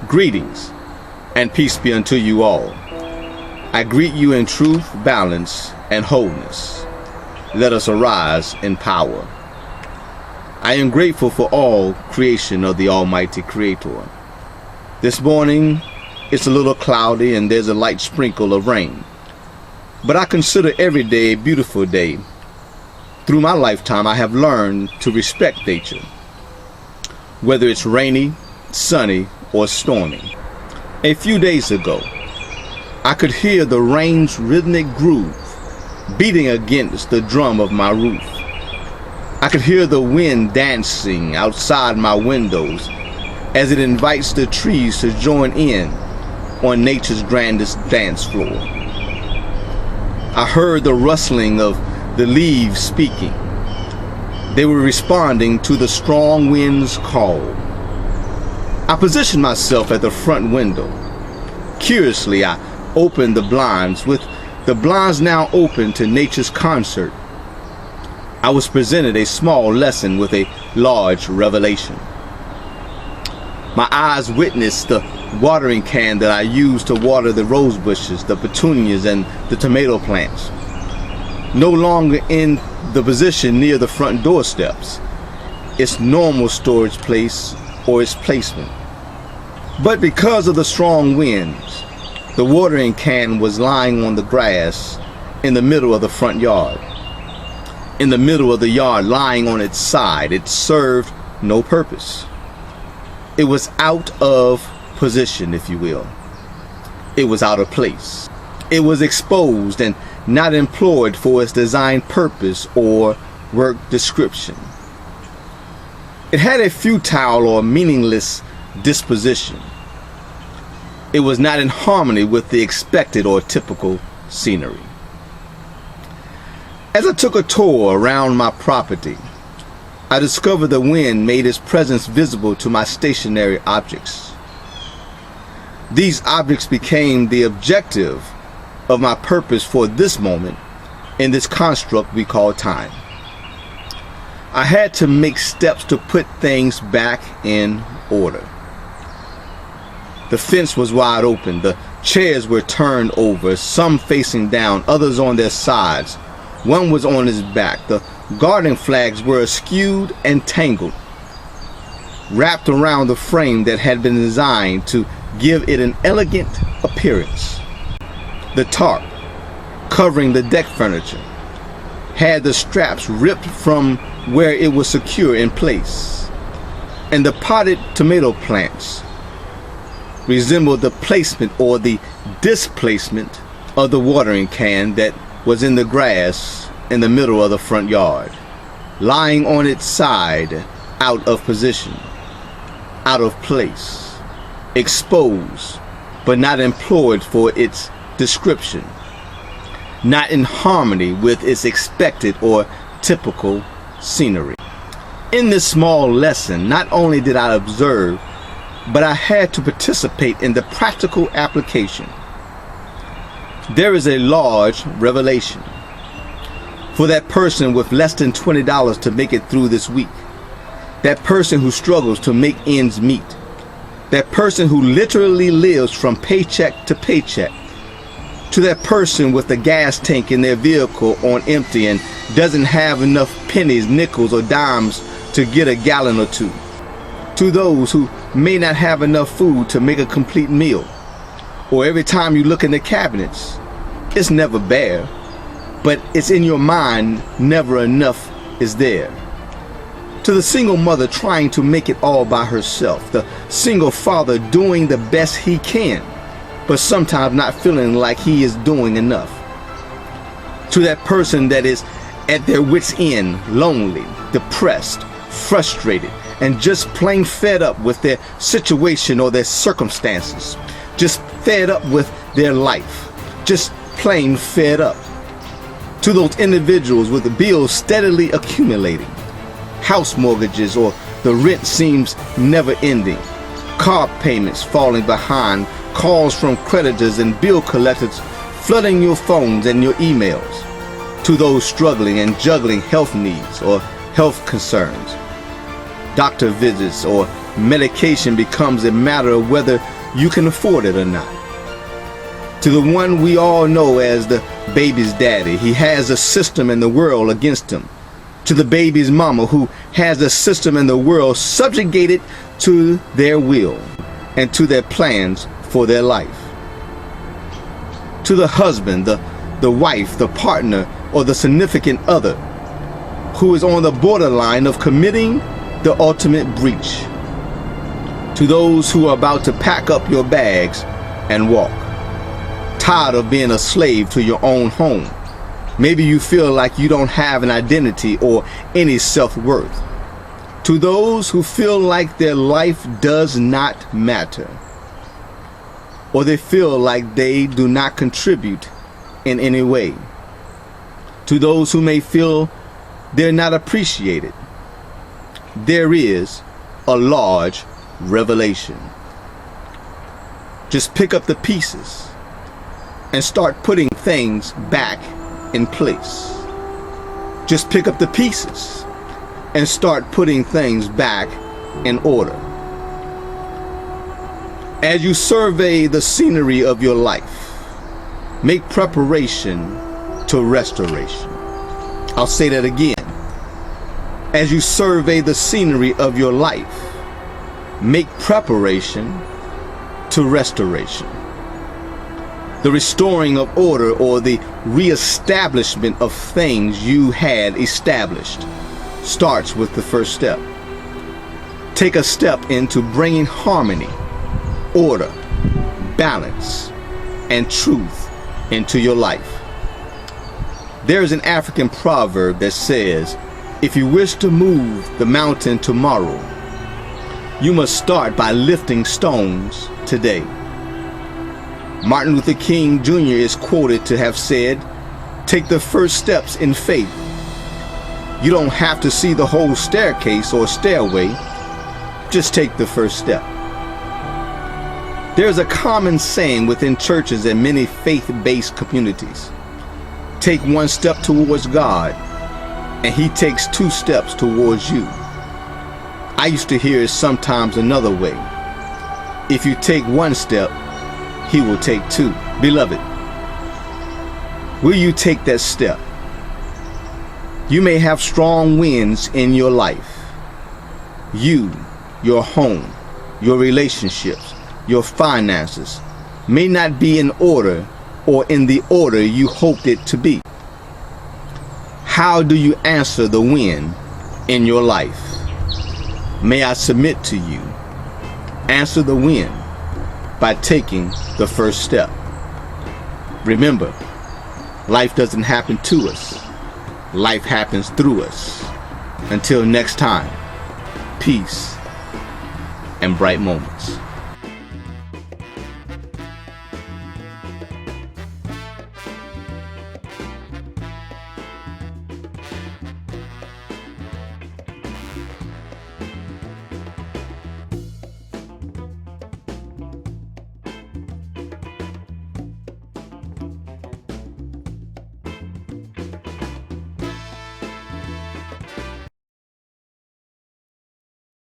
Greetings, and peace be unto you all. I greet you in truth, balance, and wholeness. Let us arise in power. I am grateful for all creation of the Almighty Creator. This morning, it's a little cloudy and there's a light sprinkle of rain. But I consider every day a beautiful day. Through my lifetime, I have learned to respect nature, whether it's rainy, sunny, or stormy. A few days ago, I could hear the rain's rhythmic groove beating against the drum of my roof. I could hear the wind dancing outside my windows as it invites the trees to join in on nature's grandest dance floor. I heard the rustling of the leaves speaking. They were responding to the strong wind's call. I positioned myself at the front window. Curiously, I opened the blinds. With the blinds now open to nature's concert, I was presented a small lesson with a large revelation. My eyes witnessed the watering can that I used to water the rose bushes, the petunias, and the tomato plants, no longer in the position near the front doorsteps, its normal storage place or its placement. But because of the strong winds, the watering can was lying on the grass in the middle of the front yard. In the middle of the yard, lying on its side, it served no purpose. It was out of position, if you will. It was out of place. It was exposed and not employed for its design purpose or work description. It had a futile or meaningless disposition. It was not in harmony with the expected or typical scenery. As I took a tour around my property, I discovered the wind made its presence visible to my stationary objects. These objects became the objective of my purpose for this moment in this construct we call time. I had to make steps to put things back in order. The fence was wide open. The chairs were turned over, some facing down, others on their sides. One was on his back. The garden flags were askewed and tangled, wrapped around the frame that had been designed to give it an elegant appearance. The tarp covering the deck furniture had the straps ripped from where it was secure in place, and the potted tomato plants resembled the placement or the displacement of the watering can that was in the grass in the middle of the front yard, lying on its side, out of position, out of place, exposed, but not employed for its description, not in harmony with its expected or typical scenery. In this small lesson, not only did I observe, but I had to participate in the practical application. There is a large revelation for that person with less than $20 to make it through this week, that person who struggles to make ends meet, that person who literally lives from paycheck to paycheck, to that person with the gas tank in their vehicle on empty and doesn't have enough pennies, nickels, or dimes to get a gallon or two, to those who may not have enough food to make a complete meal, or every time you look in the cabinets, it's never bare, but it's in your mind never enough is there. To the single mother trying to make it all by herself, the single father doing the best he can, but sometimes not feeling like he is doing enough. To that person that is at their wits' end, lonely, depressed, frustrated, and just plain fed up with their situation or their circumstances, just fed up with their life, just plain fed up. To those individuals with the bills steadily accumulating, house mortgages or the rent seems never ending, car payments falling behind, calls from creditors and bill collectors flooding your phones and your emails. To those struggling and juggling health needs or health concerns, doctor visits or medication becomes a matter of whether you can afford it or not. To the one we all know as the baby's daddy, he has a system in the world against him. To the baby's mama, who has a system in the world subjugated to their will and to their plans for their life. To the husband, the wife, the partner, or the significant other who is on the borderline of committing the ultimate breach. To those who are about to pack up your bags and walk, tired of being a slave to your own home. Maybe you feel like you don't have an identity or any self-worth. To those who feel like their life does not matter, or they feel like they do not contribute in any way. To those who may feel they're not appreciated, there is a large revelation. Just pick up the pieces and start putting things back in place. Just pick up the pieces and start putting things back in order. As you survey the scenery of your life, make preparation to restoration. I'll say that again. As you survey the scenery of your life, make preparation to restoration. The restoring of order, or the reestablishment of things you had established, starts with the first step. Take a step into bringing harmony, order, balance, and truth into your life. There is an African proverb that says, if you wish to move the mountain tomorrow, you must start by lifting stones today. Martin Luther King Jr. is quoted to have said, take the first steps in faith. You don't have to see the whole staircase or stairway. Just take the first step. There's a common saying within churches and many faith-based communities. Take one step towards God, and He takes 2 steps towards you. I used to hear it sometimes another way. If you take 1 step, He will take 2. Beloved, will you take that step? You may have strong winds in your life. You, your home, your relationships, your finances may not be in order or in the order you hoped it to be. How do you answer the wind in your life? May I submit to you, answer the wind by taking the first step. Remember, life doesn't happen to us. Life happens through us. Until next time, peace and bright moments.